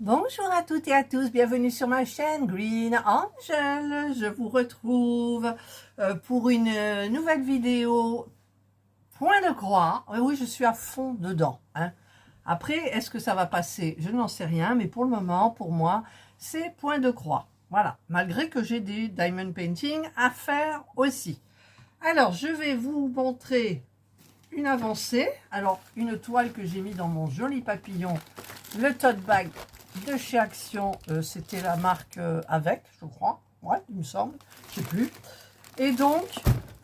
Bonjour à toutes et à tous, bienvenue sur ma chaîne Green Angel. Je vous retrouve pour une nouvelle vidéo point de croix. Oui, je suis à fond dedans. Après, est-ce que ça va passer? Je n'en sais rien, mais pour le moment, pour moi, c'est point de croix. Voilà, malgré que j'ai des diamond painting à faire aussi. Alors, je vais vous montrer une avancée. Alors, une toile que j'ai mis dans mon joli papillon, le tote bag de chez Action, c'était la marque Avec, je crois, ouais, il me semble, je sais plus. Et donc,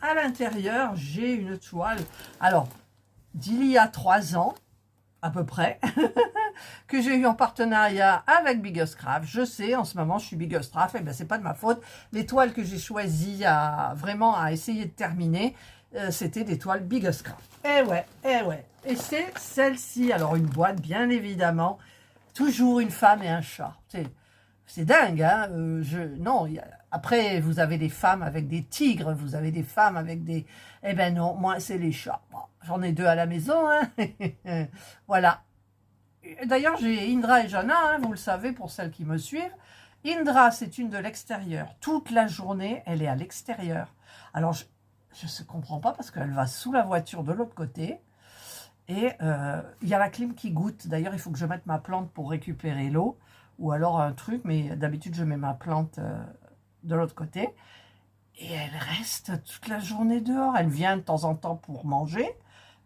à l'intérieur, j'ai une toile, alors, d'il y a 3 ans, à peu près, que j'ai eu en partenariat avec Biggest Craft. Je sais, en ce moment, je suis Biggest Craft, et ben c'est pas de ma faute. Les toiles que j'ai choisies vraiment à essayer de terminer, c'était des toiles Biggest Craft. Eh ouais, eh ouais. Et c'est celle-ci, alors une boîte, bien évidemment, toujours une femme et un chat. C'est dingue, hein. Non, après, vous avez des femmes avec des tigres, vous avez des femmes avec des... Eh ben non, moi, c'est les chats. Bon, j'en ai 2 à la maison, hein. Voilà. D'ailleurs, j'ai Indra et Jana, hein, vous le savez, pour celles qui me suivent. Indra, c'est une de l'extérieur. Toute la journée, elle est à l'extérieur. Alors, je ne comprends pas parce qu'elle va sous la voiture de l'autre côté. Et il y a la clim qui goutte. D'ailleurs, il faut que je mette ma plante pour récupérer l'eau. Ou alors un truc, mais d'habitude, je mets ma plante de l'autre côté. Et elle reste toute la journée dehors. Elle vient de temps en temps pour manger.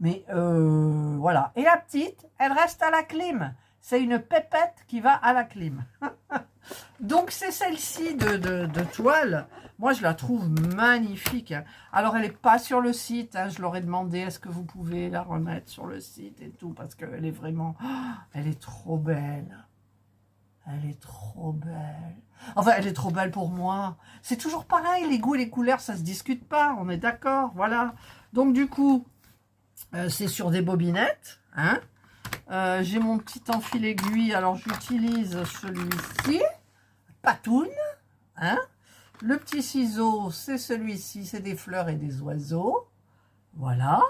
Mais voilà. Et la petite, elle reste à la clim. C'est une pépette qui va à la clim. Donc, c'est celle-ci de toile. Moi, je la trouve magnifique. Alors, elle n'est pas sur le site. Je leur ai demandé, est-ce que vous pouvez la remettre sur le site et tout, parce qu'elle est vraiment... elle est trop belle. Elle est trop belle. Enfin, elle est trop belle pour moi. C'est toujours pareil, les goûts et les couleurs, ça se discute pas. On est d'accord, voilà. Donc, du coup, c'est sur des bobinettes. J'ai mon petit enfil aiguille. Alors, j'utilise celui-ci. Patoune. Le petit ciseau, c'est celui-ci, c'est des fleurs et des oiseaux. Voilà.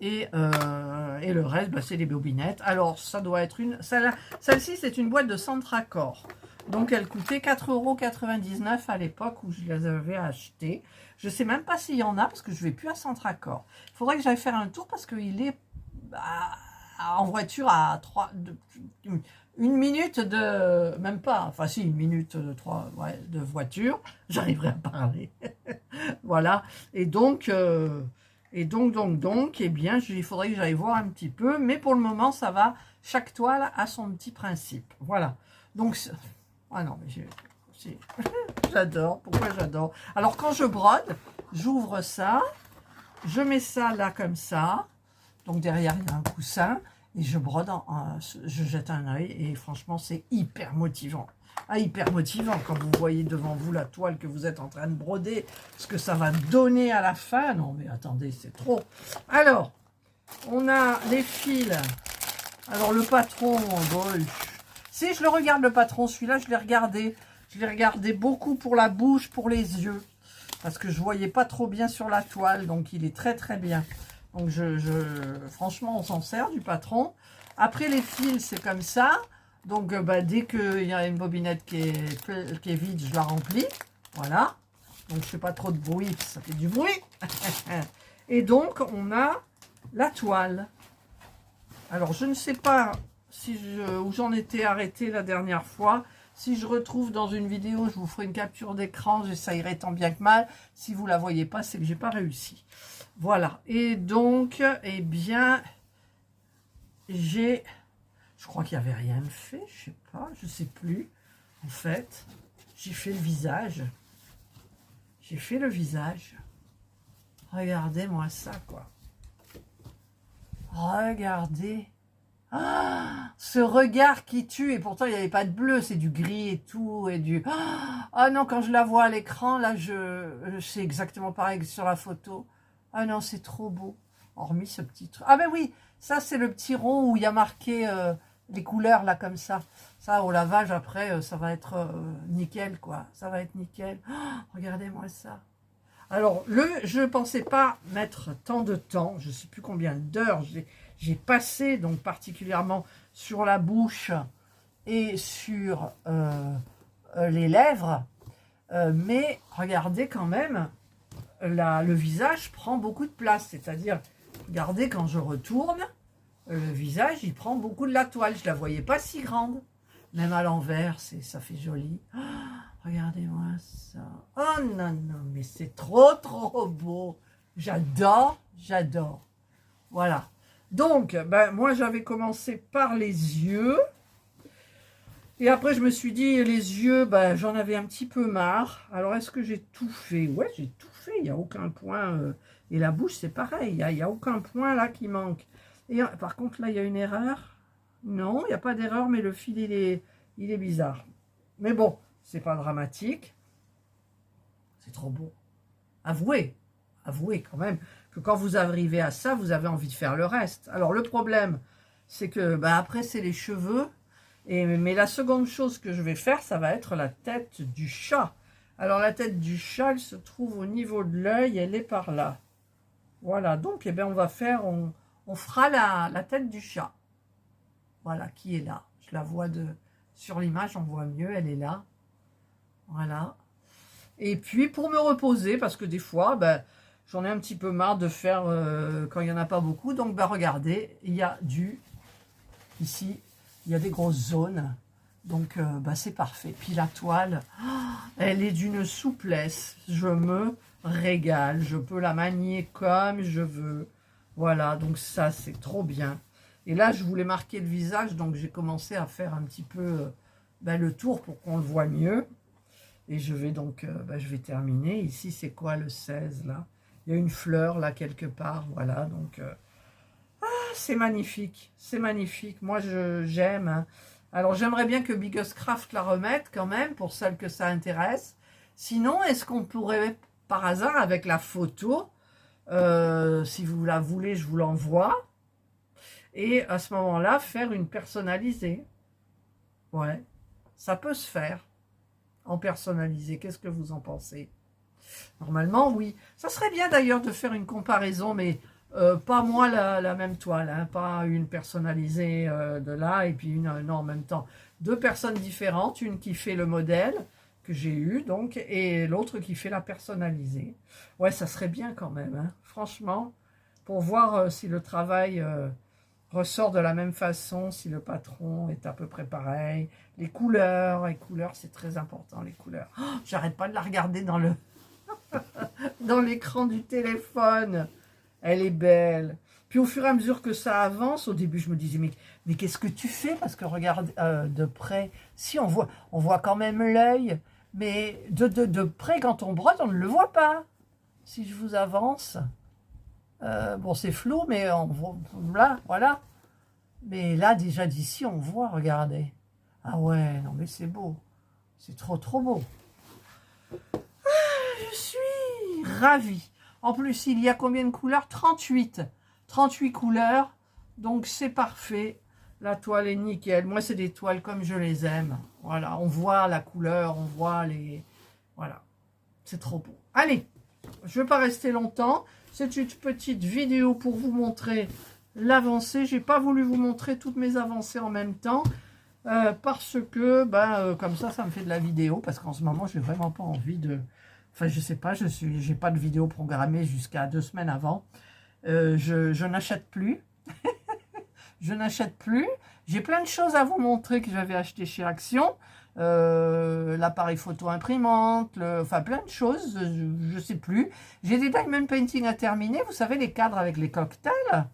Et le reste, bah, c'est des bobinettes. Alors, ça doit être une... Celle-ci, c'est une boîte de Centracor. Donc, elle coûtait 4,99 € à l'époque où je les avais achetées. Je ne sais même pas s'il y en a, parce que je ne vais plus à Centracor. Il faudrait que j'aille faire un tour, parce qu'il est en voiture à 1 minute de... Même pas, enfin si, 1 minute de voiture. J'arriverai à parler. Voilà. Et donc... eh bien, il faudrait que j'aille voir un petit peu. Mais pour le moment, ça va. Chaque toile a son petit principe. Voilà. Donc, ah non, mais j'adore. Pourquoi j'adore? Alors, quand je brode, j'ouvre ça. Je mets ça là comme ça. Donc, derrière, il y a un coussin. Et je brode, je jette un œil. Et franchement, c'est hyper motivant. Hyper motivant quand vous voyez devant vous la toile que vous êtes en train de broder, ce que ça va donner à la fin. Non mais attendez, c'est trop. Alors, on a les fils. Alors le patron, bon, si je le regarde le patron, celui-là je l'ai regardé. Je l'ai regardé beaucoup pour la bouche, pour les yeux, parce que je voyais pas trop bien sur la toile, donc il est très très bien. Donc franchement, on s'en sert du patron. Après les fils, c'est comme ça. Donc, dès qu'il y a une bobinette qui est vide, je la remplis. Voilà. Donc, je ne fais pas trop de bruit, ça fait du bruit. Et donc, on a la toile. Alors, je ne sais pas où j'en étais arrêté la dernière fois. Si je retrouve dans une vidéo, je vous ferai une capture d'écran. J'essayerai tant bien que mal. Si vous ne la voyez pas, c'est que je n'ai pas réussi. Voilà. Et donc, eh bien, je crois qu'il n'y avait rien de fait, je sais pas, je sais plus. En fait, j'ai fait le visage. J'ai fait le visage. Regardez-moi ça, quoi. Regardez. Ah, ce regard qui tue. Et pourtant, il n'y avait pas de bleu, c'est du gris et tout. Et du... Ah non, quand je la vois à l'écran, là, c'est exactement pareil que sur la photo. Ah non, c'est trop beau. Hormis ce petit truc. Ah ben oui, ça, c'est le petit rond où il y a marqué... les couleurs là comme ça au lavage après ça va être nickel quoi, ça va être nickel. Regardez-moi ça. Alors je ne pensais pas mettre tant de temps, je sais plus combien d'heures j'ai passé, donc particulièrement sur la bouche et sur les lèvres, mais regardez quand même, le visage prend beaucoup de place, c'est-à-dire, regardez quand je retourne, le visage il prend beaucoup de la toile, je ne la voyais pas si grande, même à l'envers, ça fait joli. Oh, regardez-moi ça, oh non, non, mais c'est trop beau, j'adore, j'adore, voilà. Donc, ben, moi j'avais commencé par les yeux, et après je me suis dit, les yeux, ben, j'en avais un petit peu marre. Alors est-ce que j'ai tout fait? Ouais, j'ai tout fait, il n'y a aucun point, et la bouche c'est pareil, il n'y a aucun point là qui manque. Et par contre là il y a une erreur, non, il n'y a pas d'erreur, mais le fil il est bizarre. Mais bon, c'est pas dramatique, c'est trop beau. Avouez quand même que quand vous arrivez à ça, vous avez envie de faire le reste. Alors le problème, c'est que bah, après c'est les cheveux, mais la seconde chose que je vais faire, ça va être la tête du chat. Alors la tête du chat, elle se trouve au niveau de l'œil, elle est par là. Voilà, donc eh bien, on fera la tête du chat. Voilà, qui est là. Je la vois sur l'image, on voit mieux, elle est là. Voilà. Et puis pour me reposer, parce que des fois, ben, j'en ai un petit peu marre de faire quand il n'y en a pas beaucoup. Donc ben, regardez, il y a ici, il y a des grosses zones. Donc ben, c'est parfait. Puis la toile, elle est d'une souplesse. Je me régale. Je peux la manier comme je veux. Voilà, donc ça c'est trop bien. Et là, je voulais marquer le visage, donc j'ai commencé à faire un petit peu ben, le tour pour qu'on le voit mieux. Et je vais donc, je vais terminer. Ici, c'est quoi le 16 là? Il y a une fleur là quelque part, voilà. Donc, c'est magnifique, c'est magnifique. Moi, j'aime. Hein. Alors, j'aimerais bien que Biggest Craft la remette quand même, pour celles que ça intéresse. Sinon, est-ce qu'on pourrait, par hasard, avec la photo, si vous la voulez, je vous l'envoie. Et à ce moment-là, faire une personnalisée. Ouais, ça peut se faire. En personnalisé. Qu'est-ce que vous en pensez? Normalement, oui. Ça serait bien d'ailleurs de faire une comparaison, mais pas moi la même toile, hein, pas une personnalisée de là et puis une non, en même temps. Deux personnes différentes, une qui fait le modèle que j'ai eu, donc, et l'autre qui fait la personnalisée. Ouais, ça serait bien quand même, hein, franchement, pour voir si le travail ressort de la même façon, si le patron est à peu près pareil. Les couleurs, c'est très important, les couleurs. Oh, j'arrête pas de la regarder dans dans l'écran du téléphone. Elle est belle. Puis au fur et à mesure que ça avance, au début je me disais, mais qu'est-ce que tu fais? Parce que regarde de près, si on voit quand même l'œil, mais de près quand on brosse, on ne le voit pas. Si je vous avance... bon, c'est flou, mais on voit, là, voilà. Mais là, déjà d'ici, on voit, regardez. Ah ouais, non mais c'est beau. C'est trop beau. Ah, je suis ravie. En plus, il y a combien de couleurs? 38. 38 couleurs. Donc, c'est parfait. La toile est nickel. Moi, c'est des toiles comme je les aime. Voilà, on voit la couleur, on voit les... Voilà, c'est trop beau. Allez, je ne vais pas rester longtemps. C'est une petite vidéo pour vous montrer l'avancée. Je n'ai pas voulu vous montrer toutes mes avancées en même temps. Parce que, comme ça me fait de la vidéo. Parce qu'en ce moment, je n'ai vraiment pas envie de... Enfin, je sais pas, j'ai pas de vidéo programmée jusqu'à 2 semaines avant. Je n'achète plus. Je n'achète plus. J'ai plein de choses à vous montrer que j'avais acheté chez Action. L'appareil photo imprimante, enfin plein de choses, je sais plus. J'ai des diamond painting à terminer, vous savez, les cadres avec les cocktails.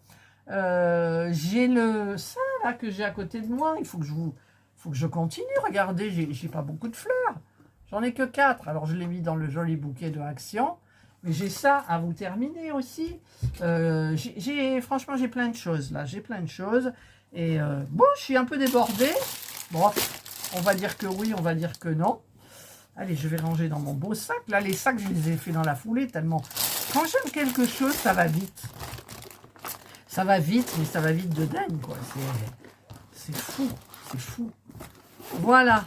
J'ai ça là que j'ai à côté de moi, il faut que je continue. Regardez, j'ai pas beaucoup de fleurs, j'en ai que 4, alors je l'ai mis dans le joli bouquet de Action, mais j'ai ça à vous terminer aussi. Franchement, j'ai plein de choses là, j'ai plein de choses, et bon, je suis un peu débordée. Bon, on va dire que oui, on va dire que non. Allez, je vais ranger dans mon beau sac. Là, les sacs, je les ai fait dans la foulée tellement... Quand j'aime quelque chose, ça va vite. Ça va vite, mais ça va vite de dingue, quoi. C'est fou, c'est fou. Voilà,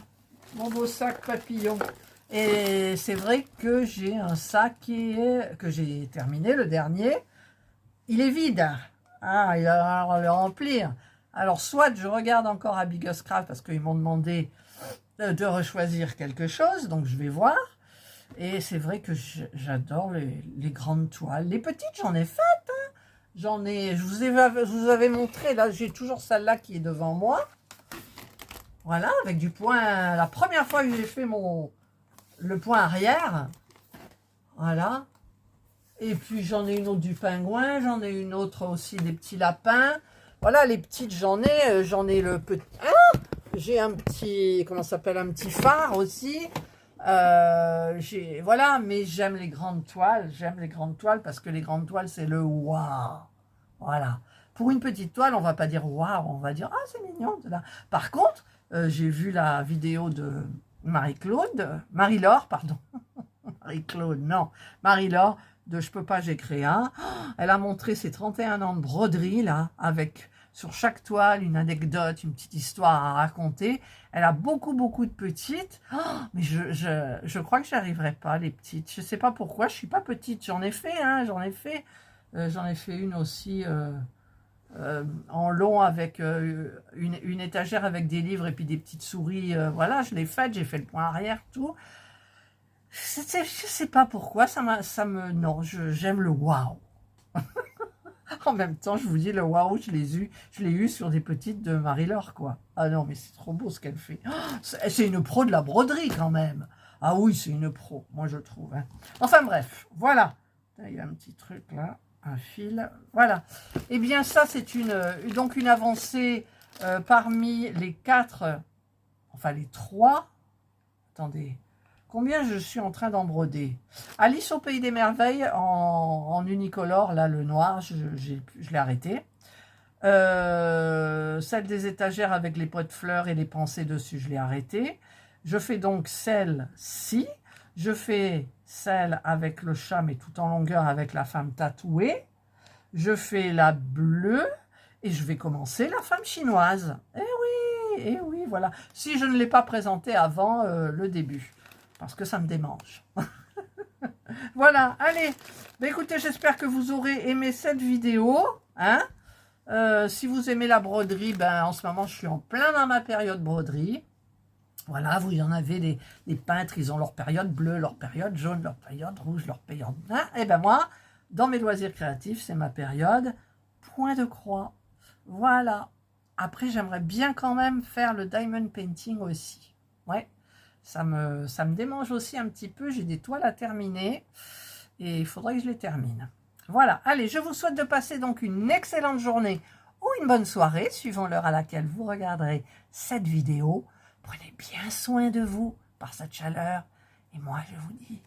mon beau sac papillon. Et c'est vrai que j'ai un sac que j'ai terminé, le dernier. Il est vide. Ah, il va falloir le remplir. Alors, soit je regarde encore à Biggest Craft parce qu'ils m'ont demandé de rechoisir quelque chose, donc je vais voir. Et c'est vrai que j'adore les grandes toiles. Les petites, j'en ai faites. Hein. Je vous avais montré, là, j'ai toujours celle-là qui est devant moi. Voilà, avec du point. La première fois que j'ai fait le point arrière. Voilà. Et puis, j'en ai une autre du pingouin. J'en ai une autre aussi des petits lapins. Voilà, les petites, j'en ai le petit... Ah, j'ai un petit... Comment ça s'appelle? Un petit phare aussi. Voilà, mais j'aime les grandes toiles. J'aime les grandes toiles parce que les grandes toiles, c'est le waouh. Voilà. Pour une petite toile, on va pas dire waouh, on va dire ah, c'est mignon. Là. Par contre, j'ai vu la vidéo de Marie-Laure, pardon. Marie-Claude, non. Marie-Laure de Je peux pas, j'ai créé un. Elle a montré ses 31 ans de broderie, là, avec sur chaque toile une anecdote, une petite histoire à raconter. Elle a beaucoup de petites. Oh, mais je crois que j'arriverai pas, les petites. Je sais pas pourquoi, je suis pas petite. J'en ai fait, hein, j'en ai fait une aussi en long avec une étagère avec des livres et puis des petites souris. Voilà, je l'ai faite, j'ai fait le point arrière, tout. Je sais pas pourquoi, non, j'aime le waouh. En même temps, je vous dis, le waouh, je l'ai eu sur des petites de Marie-Laure, quoi. Ah non, mais c'est trop beau ce qu'elle fait. Oh, c'est une pro de la broderie, quand même. Ah oui, c'est une pro, moi, je trouve. Hein. Enfin, bref, voilà. Il y a un petit truc, là, un fil. Voilà. Eh bien, ça, c'est donc une avancée parmi les 4, enfin, les 3. Attendez. Combien je suis en train d'en broder? Alice au Pays des Merveilles en unicolore, là le noir, je l'ai arrêté. Celle des étagères avec les pots de fleurs et les pensées dessus, je l'ai arrêté. Je fais donc celle-ci. Je fais celle avec le chat, mais tout en longueur avec la femme tatouée. Je fais la bleue et je vais commencer la femme chinoise. Eh oui, voilà. Si je ne l'ai pas présentée avant le début. Parce que ça me démange. Voilà, allez. Bah, écoutez, j'espère que vous aurez aimé cette vidéo. Hein si vous aimez la broderie, ben, en ce moment, je suis en plein dans ma période broderie. Voilà, vous y en avez, les peintres, ils ont leur période bleue, leur période jaune, leur période rouge, leur période... Hein et ben moi, dans mes loisirs créatifs, c'est ma période point de croix. Voilà. Après, j'aimerais bien quand même faire le diamond painting aussi. Ouais. Ça me démange aussi un petit peu. J'ai des toiles à terminer et il faudrait que je les termine. Voilà. Allez, je vous souhaite de passer donc une excellente journée ou une bonne soirée, suivant l'heure à laquelle vous regarderez cette vidéo. Prenez bien soin de vous par cette chaleur. Et moi, je vous dis